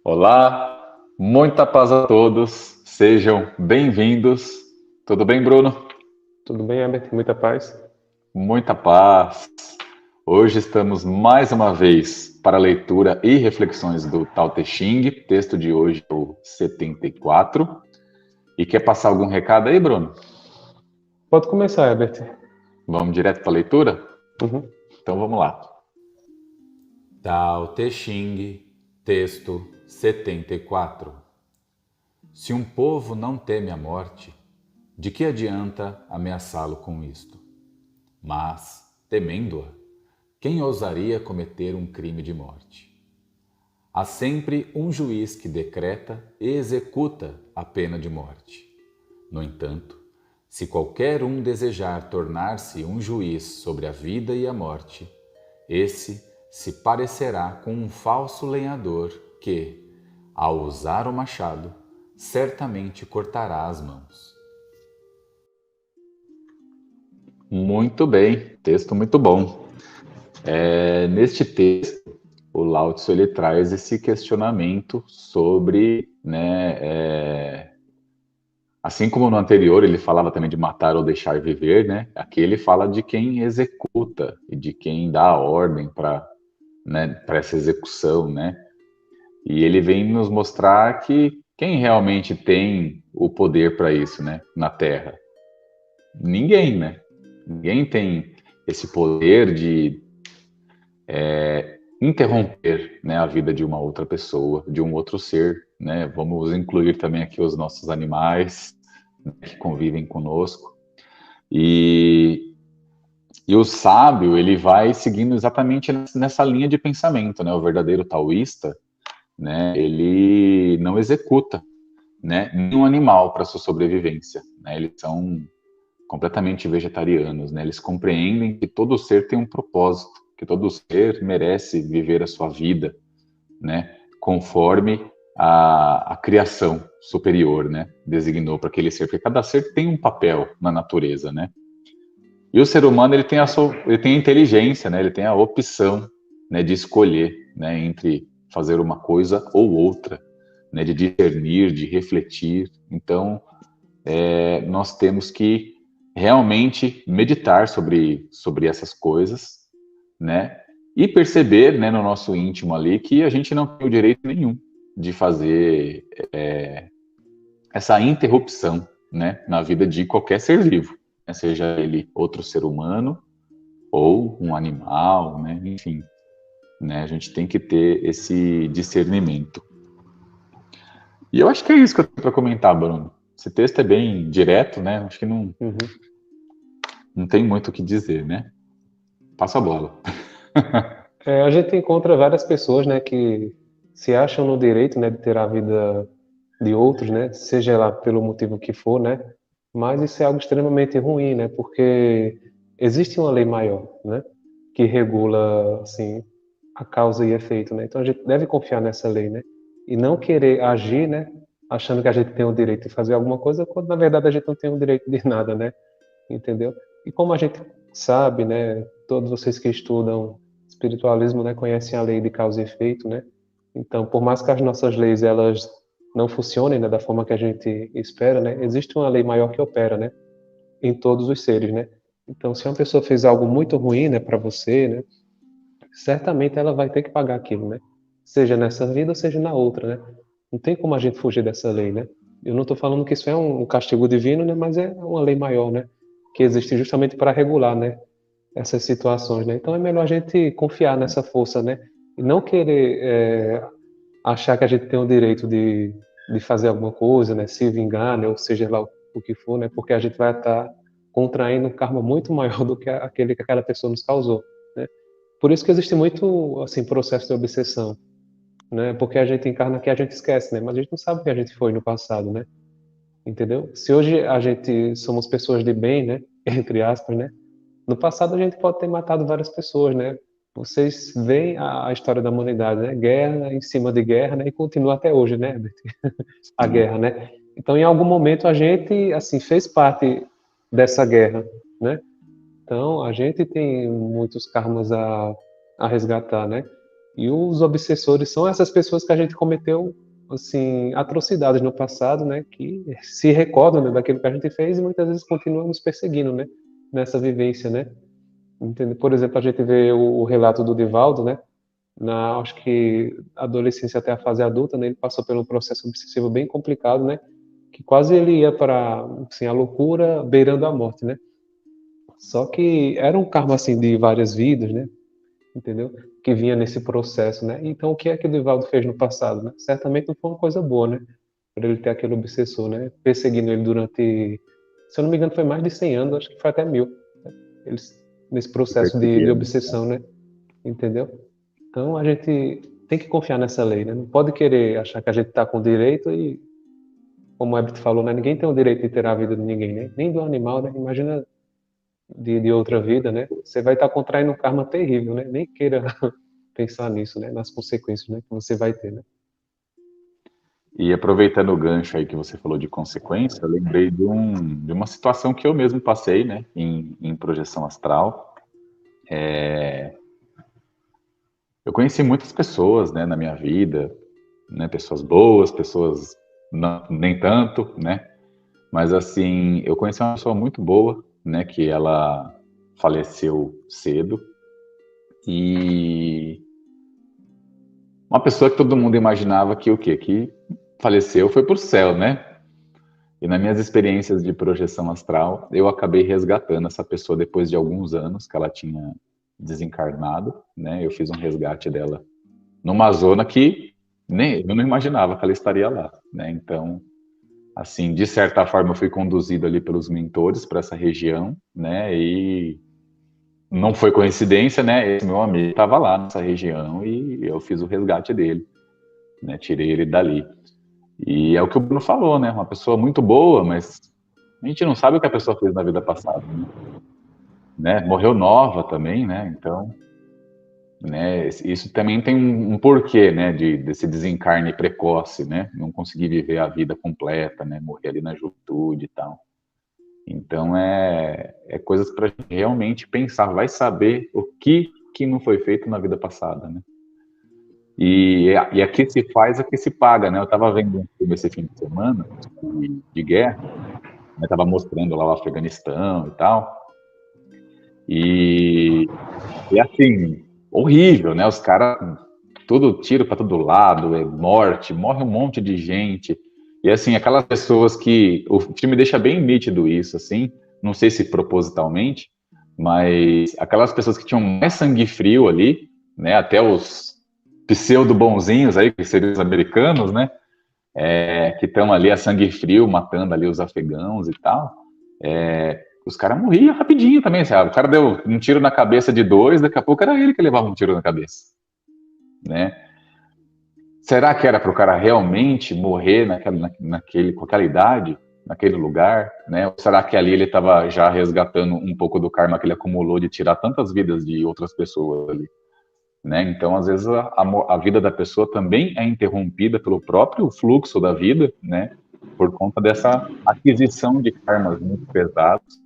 Olá, muita paz a todos, sejam bem-vindos. Tudo bem, Bruno? Tudo bem, Herbert? Muita paz? Muita paz. Hoje estamos mais uma vez para a leitura e reflexões do Tao Te Ching, texto de hoje é o 74. E quer passar algum recado aí, Bruno? Pode começar, Herbert. Vamos direto para a leitura? Uhum. Então vamos lá. Tao Te Ching, texto 74. Se um povo não teme a morte, de que adianta ameaçá-lo com isto? Mas, temendo-a, quem ousaria cometer um crime de morte? Há sempre um juiz que decreta e executa a pena de morte. No entanto, se qualquer um desejar tornar-se um juiz sobre a vida e a morte, esse se parecerá com um falso lenhador que, ao usar o machado, certamente cortará as mãos. Muito bem, texto muito bom. Neste texto, o Lao Tzu ele traz esse questionamento sobre, assim como no anterior ele falava também de matar ou deixar viver, né? Aqui ele fala de quem executa e de quem dá a ordem para essa execução, né? E ele vem nos mostrar que quem realmente tem o poder para isso, né? Na Terra, ninguém, né? Ninguém tem esse poder de interromper, né, a vida de uma outra pessoa, de um outro ser, né? Vamos incluir também aqui os nossos animais, né, que convivem conosco. E, e o sábio, ele vai seguindo exatamente nessa linha de pensamento, né? O verdadeiro taoísta, né, ele não executa, né, nenhum animal para sua sobrevivência, né? Eles são completamente vegetarianos, né? Eles compreendem que todo ser tem um propósito, que todo ser merece viver a sua vida, né? Conforme a criação superior, né? Designou para aquele ser, porque cada ser tem um papel na natureza, né? E o ser humano ele tem a inteligência, né? Ele tem a opção, né, de escolher, né, entre fazer uma coisa ou outra, né, de discernir, de refletir. Então, nós temos que realmente meditar sobre essas coisas, né? E perceber, né, no nosso íntimo ali que a gente não tem o direito nenhum de fazer essa interrupção, né, na vida de qualquer ser vivo, né, seja ele outro ser humano ou um animal, né, enfim, né, a gente tem que ter esse discernimento. E eu acho que é isso que eu tenho para comentar, Bruno. Esse texto é bem direto, né? Acho que Uhum. não tem muito o que dizer, né? Passa a bola. A gente encontra várias pessoas, né, que se acham no direito, né, de ter a vida de outros, né, seja lá pelo motivo que for, né, mas isso é algo extremamente ruim, né, porque existe uma lei maior, né, que regula, assim, a causa e efeito, né, então a gente deve confiar nessa lei, né, e não querer agir, né, achando que a gente tem o direito de fazer alguma coisa, quando na verdade a gente não tem o direito de nada, né, entendeu? E como a gente sabe, né, todos vocês que estudam espiritualismo, né, conhecem a lei de causa e efeito, né? Então, por mais que as nossas leis elas não funcionem, né, da forma que a gente espera, né, existe uma lei maior que opera, né, em todos os seres, né? Então, se uma pessoa fez algo muito ruim, né, para você, né, certamente ela vai ter que pagar aquilo, né? Seja nessa vida ou seja na outra, né? Não tem como a gente fugir dessa lei, né? Eu não estou falando que isso é um castigo divino, né? Mas é uma lei maior, né? Que existe justamente para regular, né? Essas situações, né? Então é melhor a gente confiar nessa força, né? E não querer achar que a gente tem o direito de fazer alguma coisa, né? Se vingar, né? Ou seja lá o que for, né? Porque a gente vai estar contraindo um karma muito maior do que aquele que aquela pessoa nos causou, né? Por isso que existe muito, assim, processo de obsessão, né? Porque a gente encarna que a gente esquece, né? Mas a gente não sabe o que a gente foi no passado, né? Entendeu? Se hoje a gente somos pessoas de bem, né? Entre aspas, né? No passado a gente pode ter matado várias pessoas, né? Vocês veem a história da humanidade, né? Guerra em cima de guerra, né? E continua até hoje, né, Herbert? A Sim. guerra, né? Então, em algum momento a gente, assim, fez parte dessa guerra, né? Então, a gente tem muitos karmas a resgatar, né? E os obsessores são essas pessoas que a gente cometeu, assim, atrocidades no passado, né? Que se recordam, né, daquilo que a gente fez e muitas vezes continuam nos perseguindo, né? Nessa vivência, né? Entende? Por exemplo, a gente vê o relato do Divaldo, né? Acho que adolescência até a fase adulta, né? Ele passou por um processo obsessivo bem complicado, né? Que quase ele ia para, assim, a loucura beirando a morte, né? Só que era um karma, assim, de várias vidas, né? Entendeu? Que vinha nesse processo, né? Então, o que é que o Divaldo fez no passado, né? Certamente não foi uma coisa boa, né? Para ele ter aquele obsessor, né? Perseguindo ele durante, se eu não me engano, foi mais de 100 anos, acho que foi até 1000. Né? Eles, nesse processo de Perseguiram. obsessão, né? Entendeu? Então, a gente tem que confiar nessa lei, né? Não pode querer achar que a gente está com direito e, como o Herbert falou, né? Ninguém tem o direito de ter a vida de ninguém, né? Nem do animal, né? Imagina de outra vida, né? Você vai estar contraindo um karma terrível, né? Nem queira pensar nisso, né? Nas consequências, né? Que você vai ter, né? E aproveitando o gancho aí que você falou de consequência, eu lembrei de uma situação que eu mesmo passei, né, em projeção astral. Eu conheci muitas pessoas, né, na minha vida, né, pessoas boas, pessoas nem tanto, né, mas assim, eu conheci uma pessoa muito boa, né, que ela faleceu cedo e uma pessoa que todo mundo imaginava que o quê? Que faleceu foi pro céu, né? E nas minhas experiências de projeção astral, eu acabei resgatando essa pessoa depois de alguns anos que ela tinha desencarnado, né? Eu fiz um resgate dela numa zona que nem eu não imaginava que ela estaria lá, né? Então, assim, de certa forma, eu fui conduzido ali pelos mentores para essa região, né? E não foi coincidência, né? Esse meu amigo estava lá nessa região e eu fiz o resgate dele, né? Tirei ele dali. E é o que o Bruno falou, né? Uma pessoa muito boa, mas a gente não sabe o que a pessoa fez na vida passada, né? Morreu nova também, né? Então, né? Isso também tem um porquê, né? Desse desencarne precoce, né? Não conseguir viver a vida completa, né? Morrer ali na juventude e tal. Então, é coisas para a gente realmente pensar. Vai saber o que não foi feito na vida passada, né? E aqui se faz, aqui se paga, né? Eu estava vendo um filme esse fim de semana de guerra, né? Tava mostrando lá o Afeganistão e tal. E assim, horrível, né? Os caras, tudo tiro para todo lado, é morte, morre um monte de gente. E assim, aquelas pessoas que o filme deixa bem nítido isso, assim, não sei se propositalmente, mas aquelas pessoas que tinham mais sangue frio ali, né? Até os pseudo bonzinhos aí, que seriam os americanos, né? Que estão ali a sangue frio, matando ali os afegãos e tal. Os caras morriam rapidinho também, sabe? O cara deu um tiro na cabeça de dois, daqui a pouco era ele que levava um tiro na cabeça, né? Será que era para o cara realmente morrer com aquela idade, naquele lugar, né? Ou será que ali ele estava já resgatando um pouco do karma que ele acumulou de tirar tantas vidas de outras pessoas ali, né? Então, às vezes, a vida da pessoa também é interrompida pelo próprio fluxo da vida, né? Por conta dessa aquisição de karmas muito pesados.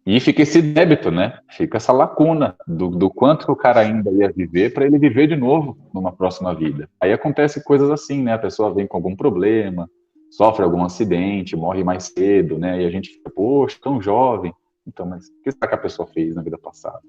E fica esse débito, né? Fica essa lacuna do quanto que o cara ainda ia viver para ele viver de novo numa próxima vida. Aí acontece coisas assim, né? A pessoa vem com algum problema, sofre algum acidente, morre mais cedo, né? E a gente fica, poxa, tão jovem. Então, mas o que será que a pessoa fez na vida passada?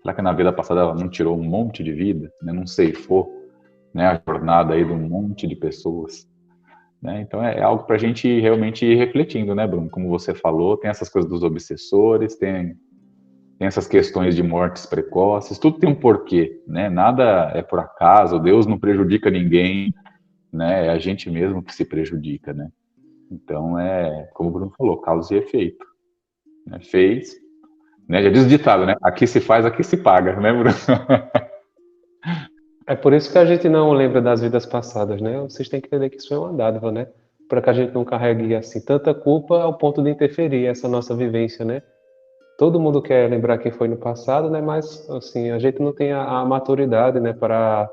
Será que na vida passada ela não tirou um monte de vida, né? Não ceifou, né? A jornada aí de um monte de pessoas. Né? Então é algo para a gente realmente ir refletindo, né, Bruno? Como você falou, tem essas coisas dos obsessores, tem essas questões de mortes precoces, tudo tem um porquê, né? Nada é por acaso, Deus não prejudica ninguém, né? É a gente mesmo que se prejudica, né? Então como o Bruno falou, causa e efeito. Né? Fez, né? Já diz o ditado, né? Aqui se faz, aqui se paga, né, Bruno? É por isso que a gente não lembra das vidas passadas, né? Vocês têm que entender que isso é uma dádiva, né? Para que a gente não carregue assim tanta culpa ao ponto de interferir essa nossa vivência, né? Todo mundo quer lembrar que foi no passado, né? Mas assim a gente não tem a maturidade, né? Para,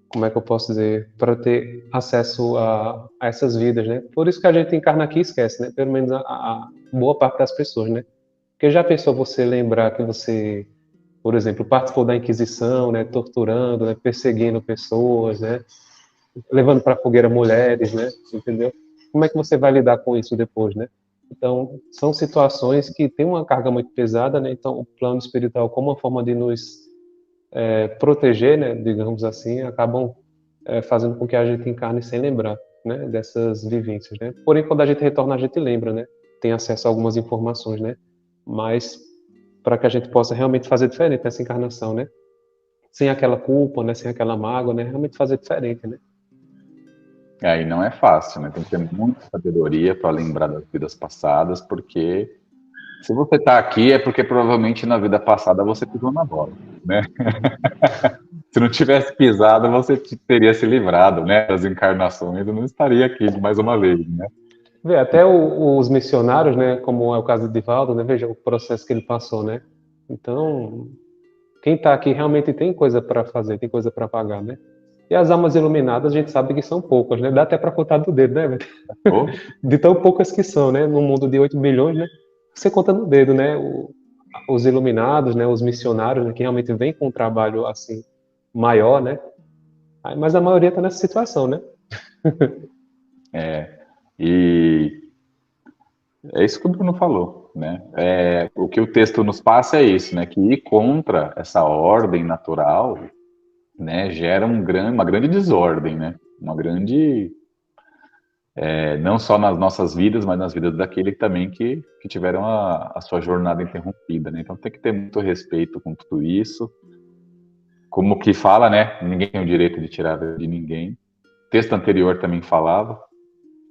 como é que eu posso dizer, para ter acesso a essas vidas, né? Por isso que a gente encarna aqui e esquece, né? Pelo menos a boa parte das pessoas, né? Porque já pensou você lembrar que você por exemplo, participou da Inquisição, né, torturando, né, perseguindo pessoas, né, levando para a fogueira mulheres, né, entendeu? Como é que você vai lidar com isso depois, né? Então, são situações que têm uma carga muito pesada, né? Então, o plano espiritual, como uma forma de nos proteger, né, digamos assim, acabam fazendo com que a gente encarne sem lembrar, né, dessas vivências, né? Porém, quando a gente retorna, a gente lembra, né? Tem acesso a algumas informações, né? Mas para que a gente possa realmente fazer diferente nessa encarnação, né? Sem aquela culpa, né? Sem aquela mágoa, né? Realmente fazer diferente, né? Aí não é fácil, né? Tem que ter muita sabedoria para lembrar das vidas passadas, porque se você está aqui é porque provavelmente na vida passada você pisou na bola, né? Se não tivesse pisado, você teria se livrado, né, das encarnações e não estaria aqui mais uma vez, né? Vê, até os missionários, né? Como é o caso de Divaldo, né? Veja o processo que ele passou, né? Então, quem está aqui realmente tem coisa para fazer, tem coisa para pagar, né? E as almas iluminadas, a gente sabe que são poucas, né? Dá até para contar do dedo, né, velho? Oh, De tão poucas que são, né? No mundo de 8 bilhões, né? Você conta no dedo, né? Os iluminados, né? Os missionários, né? Que realmente vêm com um trabalho, assim, maior, né? Mas a maioria está nessa situação, né? e é isso que o Bruno falou, né? O que o texto nos passa é isso, né? Que ir contra essa ordem natural, né, gera uma grande desordem, né? Uma grande, não só nas nossas vidas, mas nas vidas daquele também que tiveram a sua jornada interrompida, né? Então tem que ter muito respeito com tudo isso. Como que fala, né? Ninguém tem o direito de tirar a vida de ninguém. O texto anterior também falava.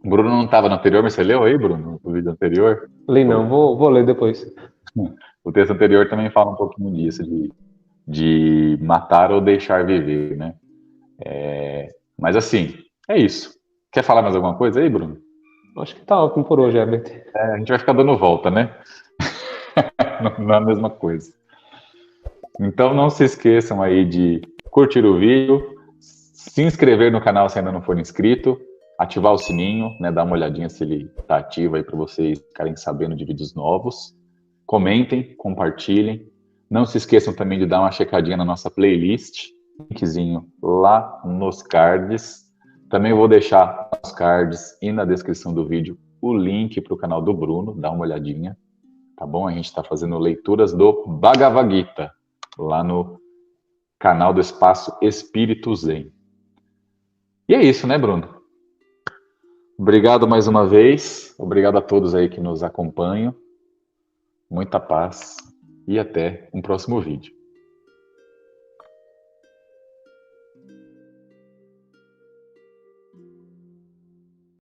O Bruno não estava no anterior, mas você leu aí, Bruno, o vídeo anterior? Li não, vou ler depois. O texto anterior também fala um pouquinho disso, de matar ou deixar viver, né? Mas assim, é isso. Quer falar mais alguma coisa aí, Bruno? Acho que tá ótimo por hoje, Herbert. A gente vai ficar dando volta, né? Não é a mesma coisa. Então não se esqueçam aí de curtir o vídeo, se inscrever no canal se ainda não for inscrito, ativar o sininho, né? Dar uma olhadinha se ele está ativo aí para vocês ficarem sabendo de vídeos novos. Comentem, compartilhem. Não se esqueçam também de dar uma checadinha na nossa playlist, linkzinho lá nos cards. Também vou deixar nos cards e na descrição do vídeo o link para o canal do Bruno, dá uma olhadinha, tá bom? A gente está fazendo leituras do Bhagavad Gita, lá no canal do Espaço Espírito Zen. E é isso, né, Bruno? Obrigado mais uma vez, obrigado a todos aí que nos acompanham, muita paz e até um próximo vídeo.